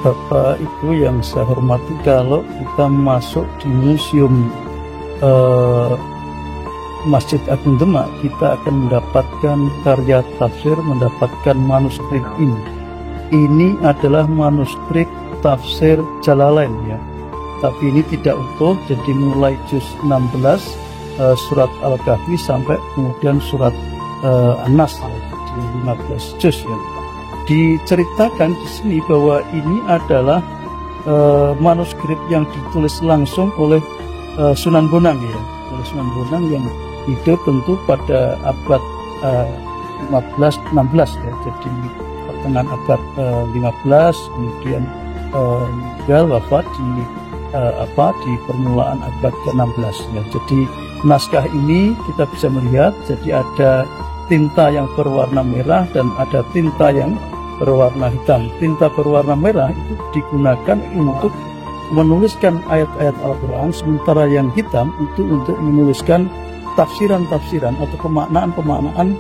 Bapak Ibu yang saya hormati, kalau kita masuk di museum Masjid Agung Demak, kita akan mendapatkan karya tafsir, mendapatkan manuskrip ini. Ini adalah manuskrip tafsir Jalalain ya. Tapi ini tidak utuh, jadi mulai juz 16 surat Al-Kahfi sampai kemudian surat An-Nas, di 15 juz ya. Diceritakan di sini bahwa ini adalah manuskrip yang ditulis langsung oleh Sunan Bonang ya, oleh Sunan Bonang yang hidup tentu pada abad 15-16 ya, jadi pertengahan abad 15, kemudian meninggal wafat di permulaan abad ke-16 ya. Jadi naskah ini kita bisa melihat, jadi ada tinta yang berwarna merah dan ada tinta yang berwarna hitam. Tinta berwarna merah itu digunakan untuk menuliskan ayat-ayat Al-Quran, sementara yang hitam itu untuk menuliskan tafsiran-tafsiran atau pemaknaan-pemaknaan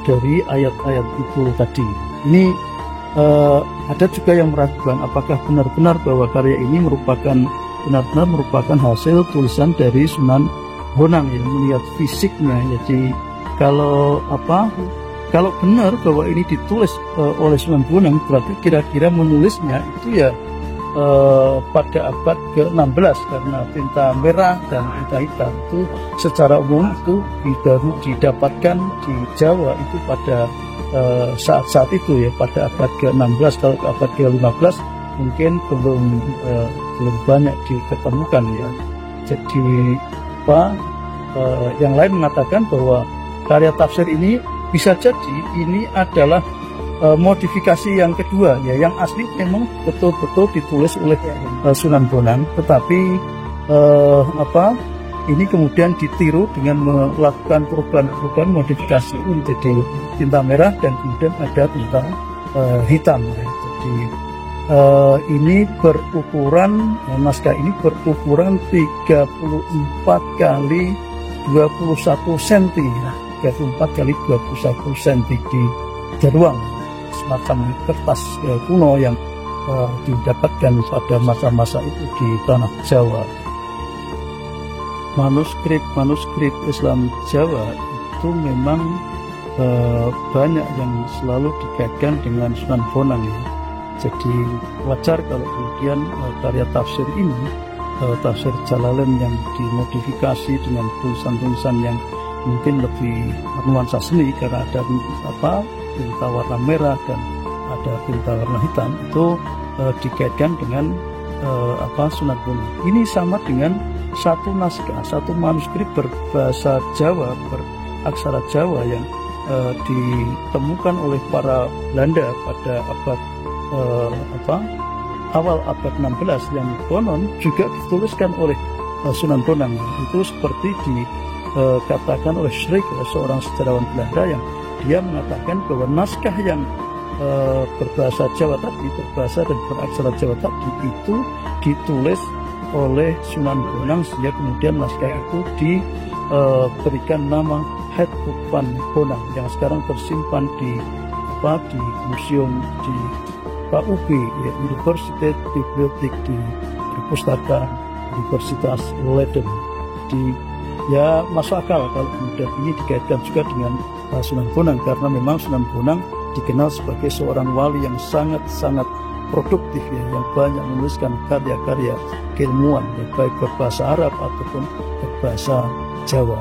dari ayat-ayat itu tadi. Ini ada juga yang meragukan apakah benar-benar bahwa karya ini benar-benar merupakan hasil tulisan dari Sunan Bonang yang melihat fisiknya. Jadi kalau benar bahwa ini ditulis oleh Sunan Bonang, berarti kira-kira menulisnya itu ya pada abad ke-16, karena tinta merah dan tinta hitam itu secara umum itu baru didapatkan di Jawa itu pada saat-saat itu ya, pada abad ke-16. Kalau ke abad ke-15 mungkin belum banyak diketemukan ya. Jadi yang lain mengatakan bahwa karya tafsir ini bisa jadi ini adalah modifikasi yang kedua ya. Yang asli memang betul-betul ditulis oleh Sunan Bonang, tetapi ini kemudian ditiru dengan melakukan perubahan modifikasi menjadi tinta merah dan kemudian ada tinta hitam ya. Jadi ini berukuran, naskah ini berukuran 34 kali 21 cm ya. 34 kali 21 cm di ruang, semacam kertas kuno yang didapatkan pada masa-masa itu di tanah Jawa. Manuskrip Islam Jawa itu memang banyak yang selalu dikaitkan dengan Sunan Bonang ya. Jadi wajar kalau kemudian karya tafsir ini, tafsir Jalalain yang dimodifikasi dengan tulisan-tulisan yang mungkin lebih bernuansa seni, karena ada tinta warna merah dan ada tinta warna hitam, itu dikaitkan dengan Sunan Bonang. Ini sama dengan satu naskah, satu manuskrip berbahasa Jawa, beraksara Jawa yang ditemukan oleh para Belanda pada abad awal abad 16 yang konon juga dituliskan oleh Sunan Bonang. Itu seperti dikatakan oleh Schreck, seorang sejarawan Belanda, yang dia mengatakan bahwa naskah yang berbahasa Jawa tadi, berbahasa dan beraksara Jawa tadi itu ditulis oleh Sunan Bonang, sehingga kemudian naskah itu diberikan nama Hetboek van Bonang yang sekarang tersimpan di museum di PUB ya, Universiteit Bibliotheek, di Perpustakaan Universitas Leiden. Ya masuk akal kalau kemudian ini dikaitkan juga dengan Sunan Bonang, karena memang Sunan Bonang dikenal sebagai seorang wali yang sangat-sangat produktif ya, yang banyak menuliskan karya-karya keilmuan ya, baik berbahasa Arab ataupun berbahasa Jawa.